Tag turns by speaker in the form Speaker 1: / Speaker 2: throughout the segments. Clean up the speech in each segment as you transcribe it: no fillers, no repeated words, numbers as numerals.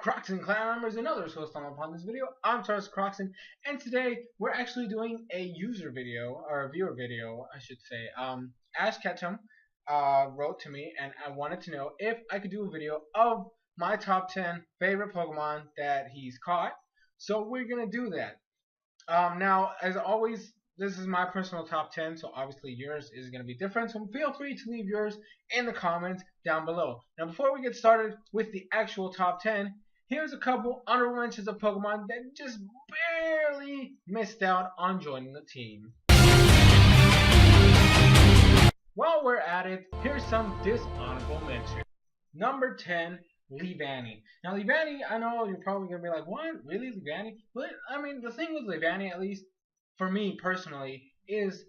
Speaker 1: SoresanCrockxen clan members and others who stumbled upon this video. I'm SoresanCrockxen, and today we're actually doing a user video, or a viewer video, I should say. Ash Ketchum wrote to me, and I wanted to know if I could do a video of my top 10 favorite Pokemon that he's caught. So we're gonna do that. Now, as always, this is my personal top 10, so obviously yours is going to be different, so feel free to leave yours in the comments down below. Now, before we get started with the actual top 10, here's a couple honorable mentions of Pokemon that just barely missed out on joining the team. While we're at it, here's some dishonorable mentions. Number 10, Leavanny. Now, Leavanny, I know you're probably going to be like, what? Really, Leavanny? But, I mean, the thing with Leavanny, at least for me personally, is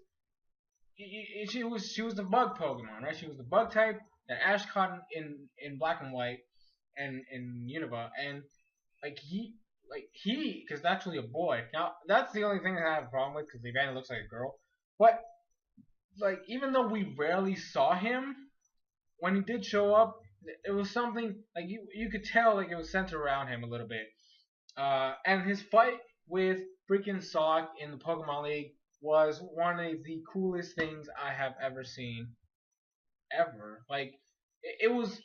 Speaker 1: she was the bug Pokemon, right? She was the bug type that Ash caught in Black and White and in Unova, and he, because that's actually a boy. Now, that's the only thing that I have a problem with, because Leavanny looks like a girl. But, like, even though we rarely saw him, when he did show up, it was something, like, you could tell, like, it was centered around him a little bit. And his fight with freaking Sock in the Pokemon League was one of the coolest things I have ever seen. Ever. Like, it was,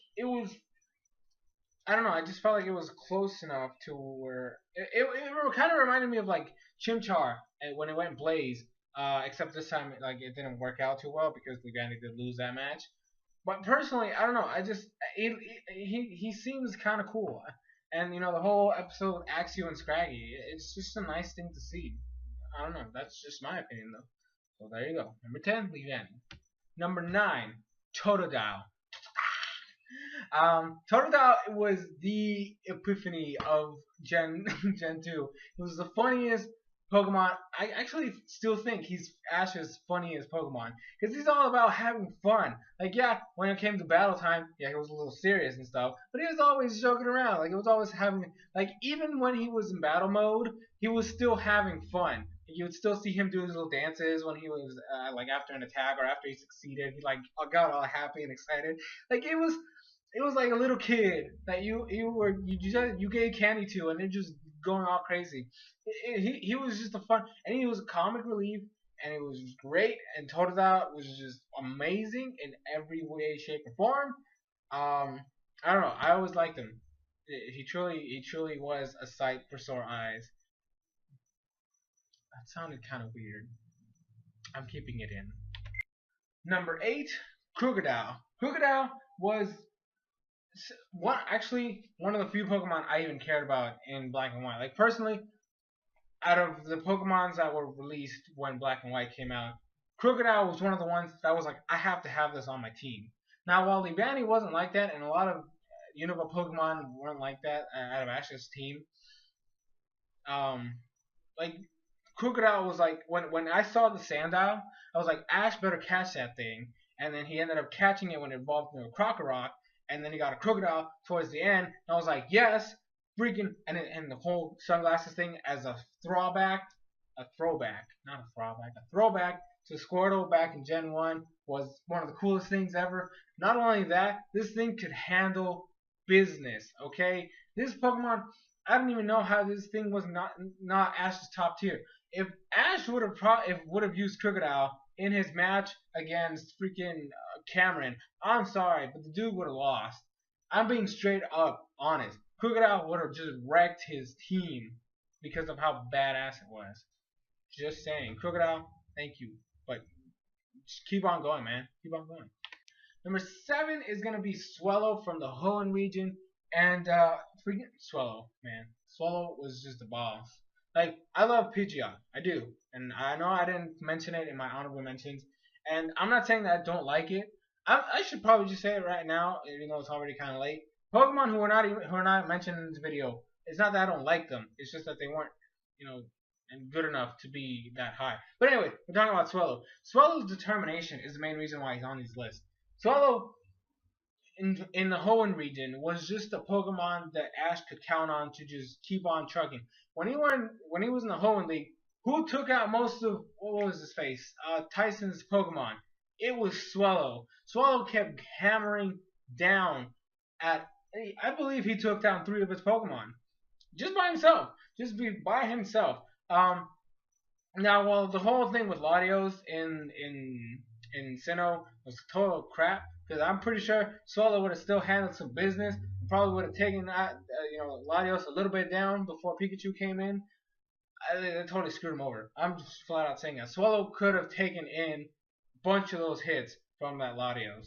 Speaker 1: I don't know, I just felt like it was close enough to where, it kind of reminded me of, like, Chimchar when it went Blaze, except this time, like, it didn't work out too well because Leavanny did lose that match. But personally, I don't know, he seems kind of cool. And, you know, the whole episode with Axew and Scraggy, it's just a nice thing to see. I don't know, that's just my opinion, though. So there you go. Number 10, Leavanny. Number 9, Totodile. Totodile was the epiphany of Gen 2. It was the funniest Pokemon. I actually still think he's Ash's funniest Pokemon, because he's all about having fun. Like, yeah, when it came to battle time, yeah, he was a little serious and stuff, but he was always joking around. Like, it was always having, like, even when he was in battle mode, he was still having fun. You would still see him do his little dances when he was, like, after an attack or after he succeeded. He, like, got all happy and excited. Like, it was like a little kid that you gave candy to, and they're just going all crazy. He was just a fun, and he was a comic relief, and it was great. And Totodile was just amazing in every way, shape, or form. I don't know. I always liked him. He truly was a sight for sore eyes. That sounded kind of weird. I'm keeping it in. Number 8, Krookodile. Krookodile was one of the few Pokemon I even cared about in Black and White. Like, personally, out of the Pokemons that were released when Black and White came out, Krookodile was one of the ones that was like, I have to have this on my team. Now, while Leavanny wasn't like that, and a lot of Unova Pokemon weren't like that out of Ash's team, like, Krookodile was like, when I saw the Sandile, I was like, Ash better catch that thing. And then he ended up catching it when it evolved into a Crocorock, and then he got a Krookodile towards the end, and I was like, yes, freaking, and the whole sunglasses thing as a throwback to Squirtle back in Gen 1 was one of the coolest things ever. Not only that, this thing could handle business, okay? This Pokemon, I don't even know how this thing was not Ash's top tier. If Ash would have used Krookodile in his match against freaking Cameron, I'm sorry, but the dude would have lost. I'm being straight up honest. Krookodile would have just wrecked his team because of how badass it was. Just saying. Krookodile, thank you. But just keep on going, man. Keep on going. Number 7 is going to be Swellow from the Hoenn region. And freaking Swellow, man. Swellow was just a boss. Like, I love Pidgeot. I do. And I know I didn't mention it in my honorable mentions. And I'm not saying that I don't like it. I should probably just say it right now, even though it's already kind of late. Pokemon who are not mentioned in this video, it's not that I don't like them. It's just that they weren't, you know, and good enough to be that high. But anyway, we're talking about Swellow. Swellow's determination is the main reason why he's on these lists. Swellow in the Hoenn region was just a Pokemon that Ash could count on to just keep on trucking. When he was in the Hoenn League, who took out most of, what was his face? Tyson's Pokemon. It was Swellow. Swellow kept hammering down at I believe he took down 3 of his Pokemon just by himself, by himself. Now, well, the whole thing with Latios in Sinnoh was total crap because I'm pretty sure Swallow would have still handled some business. Probably would have taken Latios a little bit down before Pikachu came in. They totally screwed him over. I'm just flat out saying that Swallow could have taken in a bunch of those hits from that Latios.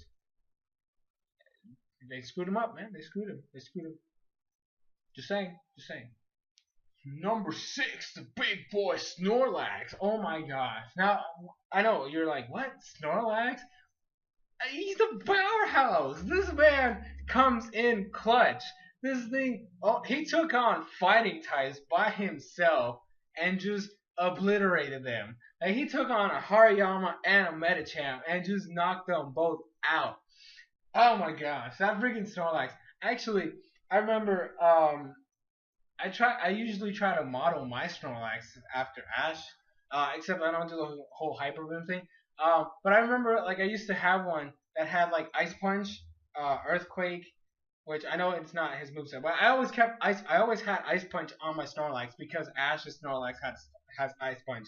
Speaker 1: They screwed him up, man. They screwed him. They screwed him. Just saying. Just saying. Number 6, the big boy Snorlax. Oh my gosh. Now, I know you're like, what? Snorlax? He's a powerhouse. This man comes in clutch. This thing, oh, he took on fighting types by himself and just obliterated them. Like, he took on a Hariyama and a Medicham and just knocked them both out. Oh my gosh, that freaking Snorlax. Actually, I remember I usually try to model my Snorlax after Ash, except I don't do the whole Hyper Beam thing. But I remember like I used to have one that had like Ice Punch, Earthquake, which I know it's not his moveset, but I always kept ice. I always had Ice Punch on my Snorlax because Ash's Snorlax has Ice Punch.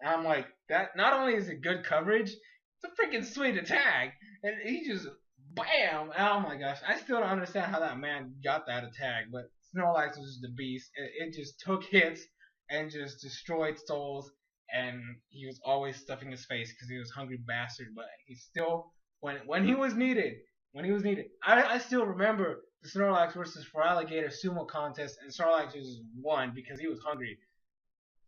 Speaker 1: And I'm like that. Not only is it good coverage, it's a freaking sweet attack, and he just bam! Oh my gosh, I still don't understand how that man got that attack, but Snorlax was just a beast. It just took hits and just destroyed souls, and he was always stuffing his face because he was a hungry bastard. But he still, when he was needed, I still remember the Snorlax versus Feraligatr sumo contest, and Snorlax just won because he was hungry.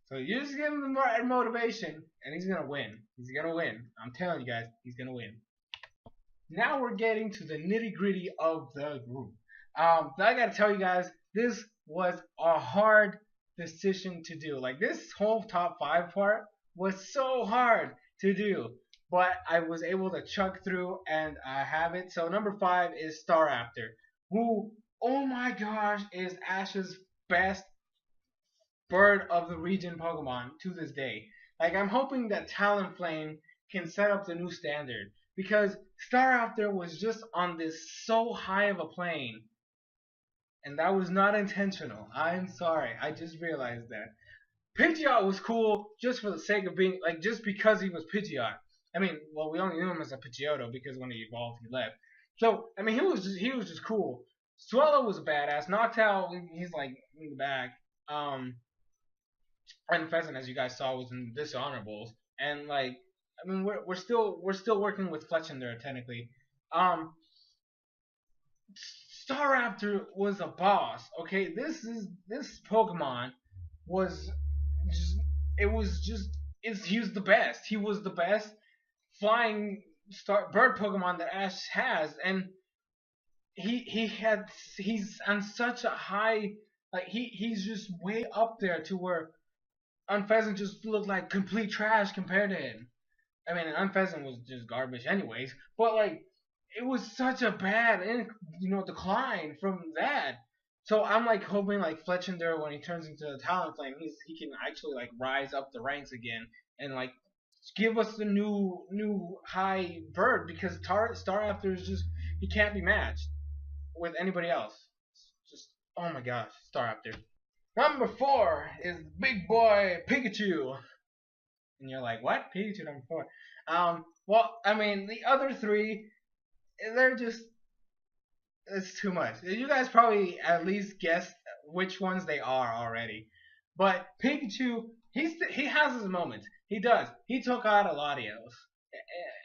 Speaker 1: So you just give him the right motivation, and he's gonna win. He's gonna win. I'm telling you guys, he's gonna win. Now we're getting to the nitty gritty of the group. I gotta tell you guys, this was a hard decision to do. Like this whole top 5 part was so hard to do, but I was able to chuck through and I have it. So number 5 is Staraptor, who, oh my gosh, is Ash's best bird of the region Pokemon to this day. Like I'm hoping that Talonflame can set up the new standard because Staraptor was just on this so high of a plane, and that was not intentional. I'm sorry, I just realized that. Pidgeot was cool just for the sake of being like just because he was Pidgeot. I mean, well, we only knew him as a Pidgeotto because when he evolved, he left. So I mean, he was just cool. Swallow was a badass. Noctowl, he's like in the back. And Pheasant, as you guys saw, was in dishonorables, and like I mean, we're still working with Fletchinder technically. Staraptor was a boss. Okay, this Pokemon was just he was the best. He was the best flying bird Pokemon that Ash has, and he's on such a high, like he's just way up there to where Unpheasant just looked like complete trash compared to him. I mean, Unpheasant was just garbage anyways, but like it was such a bad decline from that. So I'm like hoping like Fletchinder, when he turns into a Talonflame, he can actually like rise up the ranks again and like give us the new high bird, because Staraptor is just, he can't be matched with anybody else. Just, oh my gosh, Staraptor. Number 4 is big boy Pikachu. And you're like, what? Pikachu number 4? Well, I mean, the other 3, they're just, it's too much. You guys probably at least guessed which ones they are already. But Pikachu, he has his moments. He does. He took out a Latios.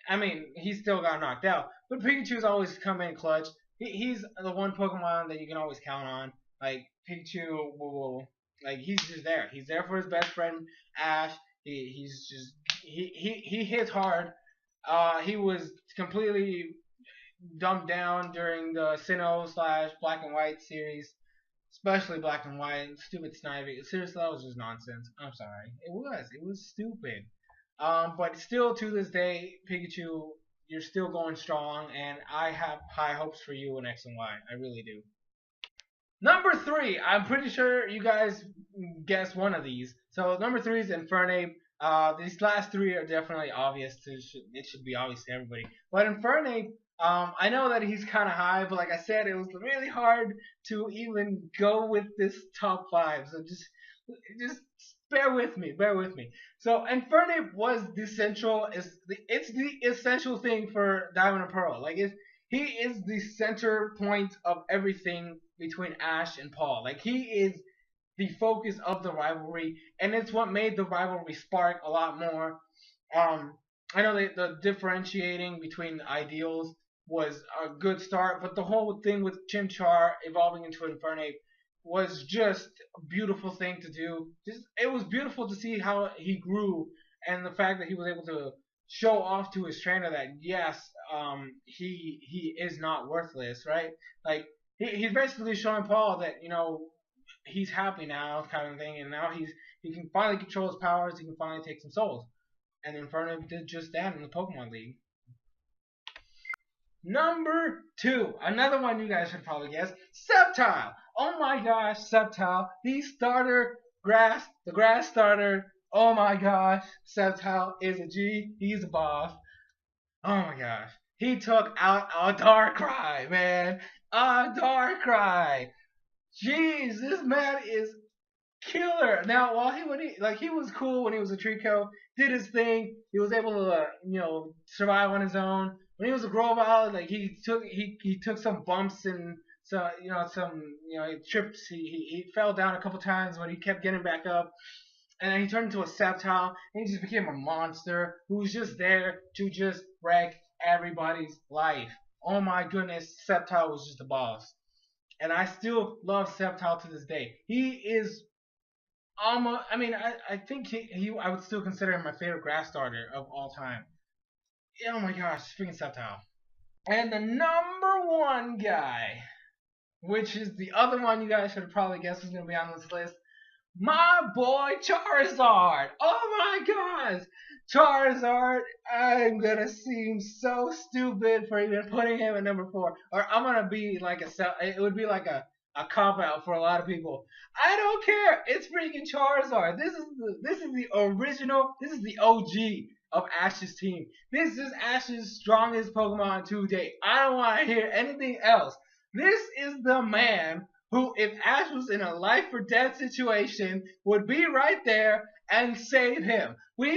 Speaker 1: I mean, he still got knocked out, but Pikachu's always come in clutch. He's the one Pokemon that you can always count on. Like Pikachu like he's just there. He's there for his best friend Ash. He hits hard. He was completely dumbed down during the Sinnoh / Black and White series, especially Black and White. Stupid Snivy. Seriously, that was just nonsense. I'm sorry. It was stupid. But still, to this day, Pikachu, you're still going strong, and I have high hopes for you in X and Y. I really do. Number 3, I'm pretty sure you guys guessed one of these. So number 3 is Infernape. These last 3 are definitely obvious. It should be obvious to everybody. But Infernape I know that he's kind of high, but like I said, it was really hard to even go with this top five. So just bear with me, bear with me. So Infernape was the central it's the essential thing for Diamond and Pearl. Like he is the center point of everything between Ash and Paul. Like he is the focus of the rivalry, and it's what made the rivalry spark a lot more. Um, I know the differentiating between ideals was a good start, but the whole thing with Chimchar evolving into Infernape was just a beautiful thing to do. Just it was beautiful to see how he grew and the fact that he was able to show off to his trainer that yes, he is not worthless, right? Like he's basically showing Paul that he's happy now, kind of thing, and now he can finally control his powers. He can finally take some souls, and Inferno did just that in the Pokemon League. Number two, another one you guys should probably guess, Sceptile. Oh my gosh, Sceptile, the grass starter. Oh my gosh, Sceptile is a G. He's a boss. Oh my gosh, he took out a Darkrai, man, a Darkrai. Jeez, this man is killer. Now, while he was cool when he was a Trico, did his thing. He was able to survive on his own. When he was a Grovyle, like he took some bumps and some trips. He fell down a couple times, but he kept getting back up. And then he turned into a Sceptile, and he just became a monster who was just there to just wreck everybody's life. Oh my goodness, Sceptile was just a boss. And I still love Sceptile to this day. He is almost. I mean, I think I would still consider him my favorite grass starter of all time. Oh my gosh, freaking Sceptile. And the number one guy, which is the other one you guys should have probably guessed was going to be on this list, my boy Charizard. Oh my gosh, Charizard. I'm gonna seem so stupid for even putting him at number 4, or I'm gonna be like it would be like a cop out for a lot of people. I don't care. It's freaking Charizard. This is the original. This is the OG of Ash's team. This is Ash's strongest Pokemon to date. I don't want to hear anything else. This is the man who, if Ash was in a life or death situation, would be right there and save him. We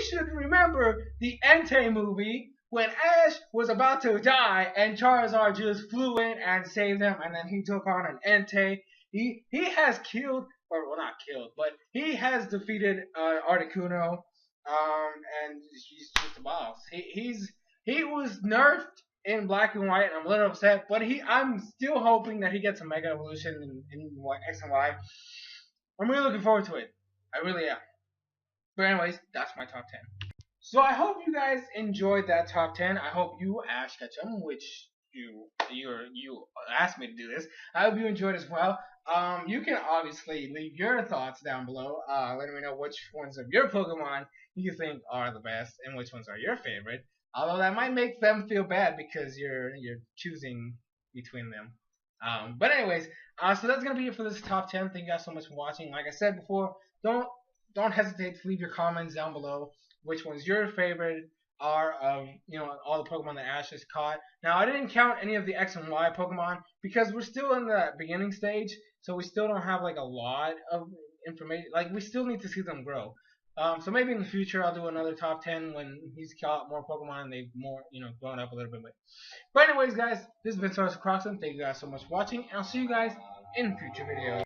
Speaker 1: should remember the Entei movie when Ash was about to die and Charizard just flew in and saved him, and then he took on an Entei. He has killed, or well, not killed, but he has defeated Articuno, and he's just a boss. He was nerfed in Black and White, and I'm a little upset, but I'm still hoping that he gets a Mega Evolution in X and Y. I'm really looking forward to it. I really am. But anyways, that's my top 10. So I hope you guys enjoyed that top 10. I hope you, Ash Ketchum, which you asked me to do this. I hope you enjoyed as well. You can obviously leave your thoughts down below. Letting me know which ones of your Pokemon you think are the best and which ones are your favorite. Although that might make them feel bad because you're choosing between them. But anyways, so that's gonna be it for this top 10. Thank you guys so much for watching. Like I said before, don't hesitate to leave your comments down below. Which ones your favorite are of all the Pokemon that Ash has caught. Now I didn't count any of the X and Y Pokemon because we're still in the beginning stage, so we still don't have like a lot of information. Like we still need to see them grow. So maybe in the future I'll do another top 10 when he's caught more Pokemon and they've more grown up a little bit. But anyways, guys, this has been SoresanCrockxen. Thank you guys so much for watching, and I'll see you guys in future videos.